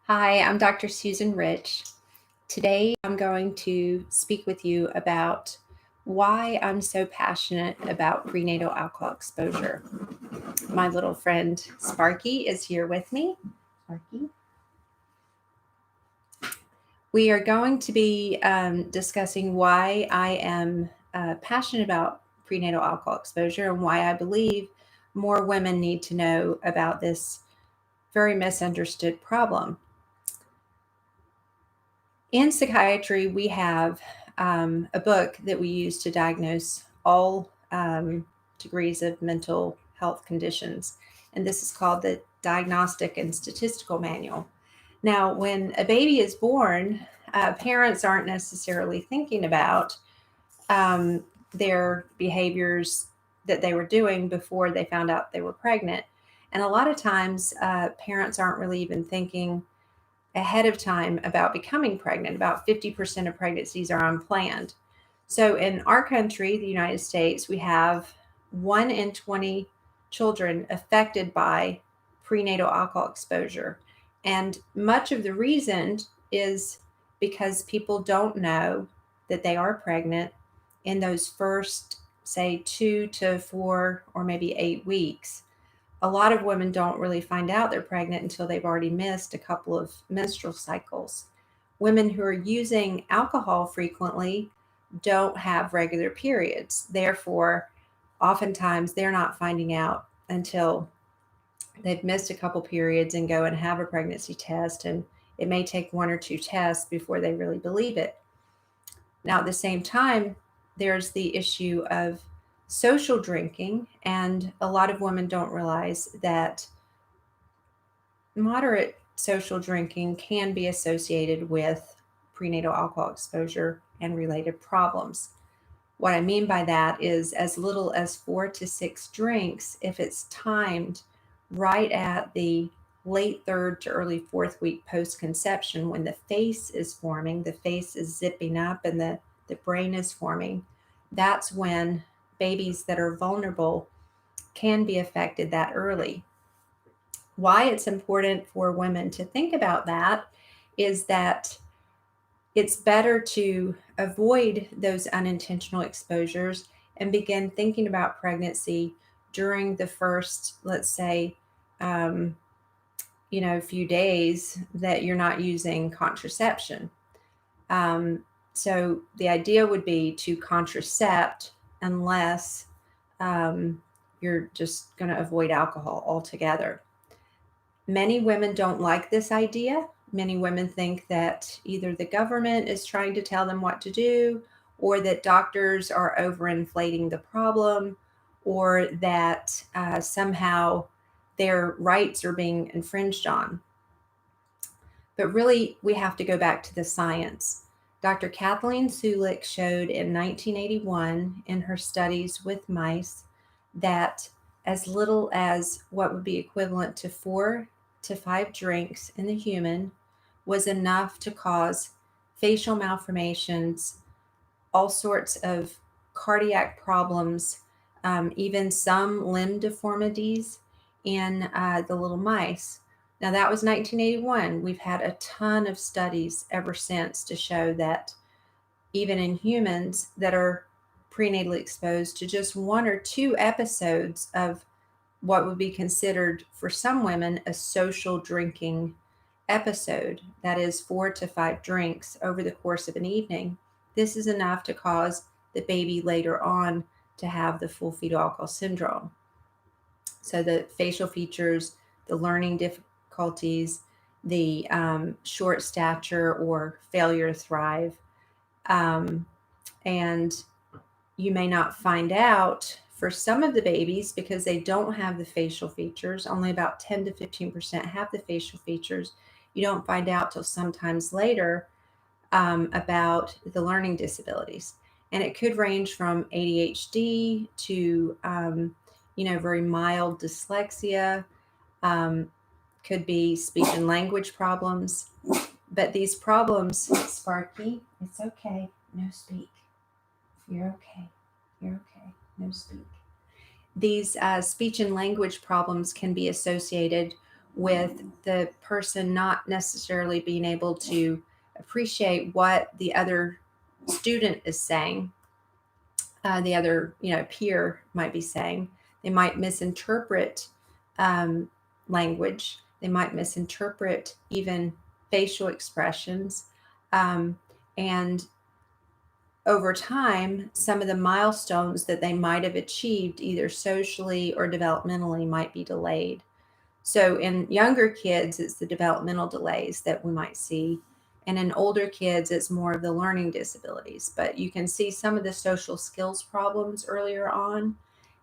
Hi, I'm Dr. Susan Rich. Today I'm going to speak with you about why I'm so passionate about prenatal alcohol exposure. My little friend Sparky is here with me. Sparky. We are going to be discussing why I am passionate about prenatal alcohol exposure and why I believe more women need to know about this very misunderstood problem. In psychiatry, we have a book that we use to diagnose all degrees of mental health conditions, and this is called the Diagnostic and Statistical Manual. Now, when a baby is born, parents aren't necessarily thinking about their behaviors that they were doing before they found out they were pregnant. And a lot of times, parents aren't really even thinking ahead of time about becoming pregnant. About 50% of pregnancies are unplanned. So in our country, the United States, we have 1 in 20 children affected by prenatal alcohol exposure. And much of the reason is because people don't know that they are pregnant in those first, say, 2 to 4 or maybe 8 weeks. A lot of women don't really find out they're pregnant until they've already missed a couple of menstrual cycles. Women who are using alcohol frequently don't have regular periods. Therefore, oftentimes they're not finding out until they've missed a couple periods and go and have a pregnancy test. And it may take 1 or 2 tests before they really believe it. Now, at the same time, there's the issue of social drinking, and a lot of women don't realize that moderate social drinking can be associated with prenatal alcohol exposure and related problems. What I mean by that is as little as 4 to 6 drinks, if it's timed right at the late third to early fourth week post conception, when the face is forming, the face is zipping up, and the brain is forming, that's when babies that are vulnerable can be affected that early. Why it's important for women to think about that is that it's better to avoid those unintentional exposures and begin thinking about pregnancy during the first, let's say, few days that you're not using contraception. So the idea would be to contracept unless you're just going to avoid alcohol altogether. Many women don't like this idea. Many women think that either the government is trying to tell them what to do, or that doctors are overinflating the problem, or that somehow their rights are being infringed on. But really, we have to go back to the science. Dr. Kathleen Sulick showed in 1981 in her studies with mice that as little as what would be equivalent to 4 to 5 drinks in the human was enough to cause facial malformations, all sorts of cardiac problems, even some limb deformities in the little mice. Now, that was 1981. We've had a ton of studies ever since to show that even in humans that are prenatally exposed to just 1 or 2 episodes of what would be considered for some women a social drinking episode, that is 4 to 5 drinks over the course of an evening, this is enough to cause the baby later on to have the full fetal alcohol syndrome. So the facial features, the learning difficulties, the short stature or failure to thrive, and you may not find out for some of the babies because they don't have the facial features. Only about 10 to 15% have the facial features. You don't find out till sometimes later about the learning disabilities. And it could range from ADHD to, very mild dyslexia, could be speech and language problems. But these problems, Sparky, it's okay, no speak. You're okay. You're okay. No speak. These speech and language problems can be associated with the person not necessarily being able to appreciate what the other student is saying, the other peer might be saying. They might misinterpret language. They might misinterpret even facial expressions, and over time, some of the milestones that they might have achieved, either socially or developmentally, might be delayed. So in younger kids, it's the developmental delays that we might see. And in older kids, it's more of the learning disabilities. But you can see some of the social skills problems earlier on.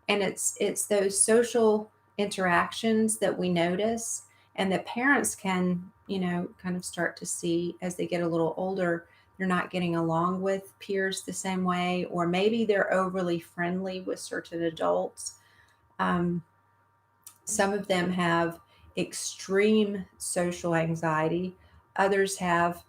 And it's those social interactions that we notice and that parents can, kind of start to see as they get a little older. They're not getting along with peers the same way, or maybe they're overly friendly with certain adults. Some of them have extreme social anxiety. Others have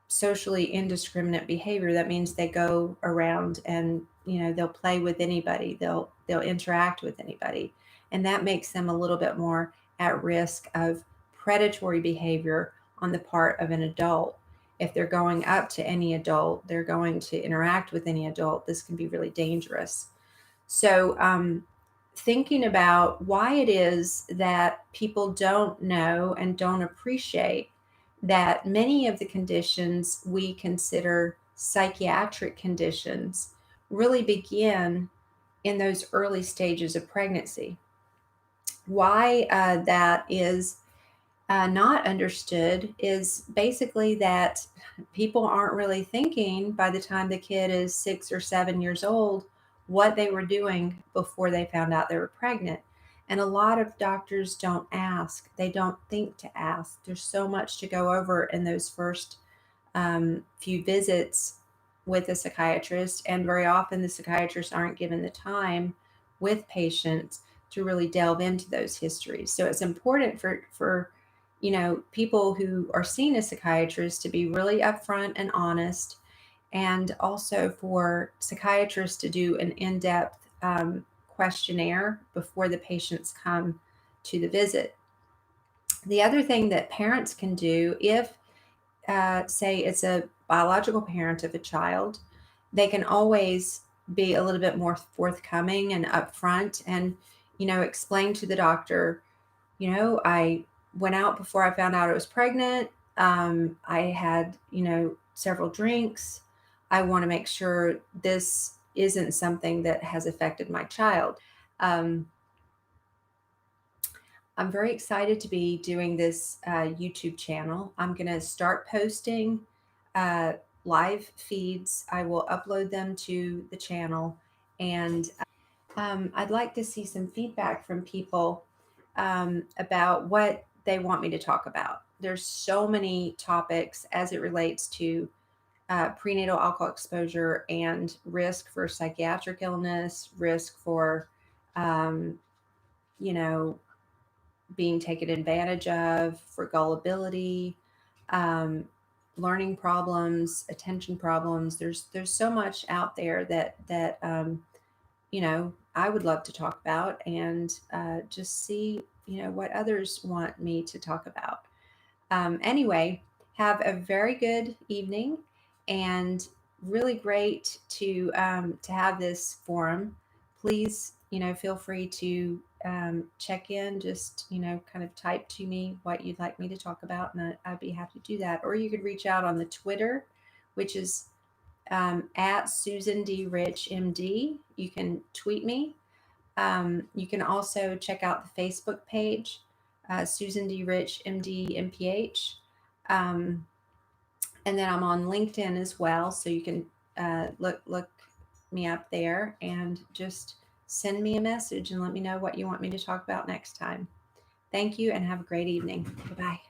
socially indiscriminate behavior. That means they go around and they'll play with anybody. They'll interact with anybody, and that makes them a little bit more at risk of predatory behavior on the part of an adult. If they're going up to any adult, they're going to interact with any adult. This can be really dangerous. So thinking about why it is that people don't know and don't appreciate that many of the conditions we consider psychiatric conditions really begin in those early stages of pregnancy. Why that is not understood is basically that people aren't really thinking by the time the kid is 6 or 7 years old what they were doing before they found out they were pregnant. And a lot of doctors don't ask. They don't think to ask. There's so much to go over in those first few visits with a psychiatrist. And very often the psychiatrists aren't given the time with patients to really delve into those histories. So it's important for people who are seeing a psychiatrist to be really upfront and honest, and also for psychiatrists to do an in-depth questionnaire before the patients come to the visit. The other thing that parents can do, if say it's a biological parent of a child, they can always be a little bit more forthcoming and upfront and explain to the doctor, I went out before I found out I was pregnant. I had, several drinks. I want to make sure this isn't something that has affected my child. I'm very excited to be doing this YouTube channel. I'm going to start posting live feeds. I will upload them to the channel, and I'd like to see some feedback from people about what they want me to talk about. There's so many topics as it relates to prenatal alcohol exposure and risk for psychiatric illness, risk for, being taken advantage of, for gullibility, um, learning problems, attention problems. There's so much out there that I would love to talk about, and just see what others want me to talk about. Anyway, have a very good evening, and really great to have this forum. Please, feel free to check in. Just kind of type to me what you'd like me to talk about, and I'd be happy to do that. Or you could reach out on the Twitter, which is at Susan D. Rich MD. You can tweet me. You can also check out the Facebook page, Susan D. Rich MD MPH. And then I'm on LinkedIn as well, so you can look me up there and just send me a message and let me know what you want me to talk about next time. Thank you and have a great evening. Bye-bye.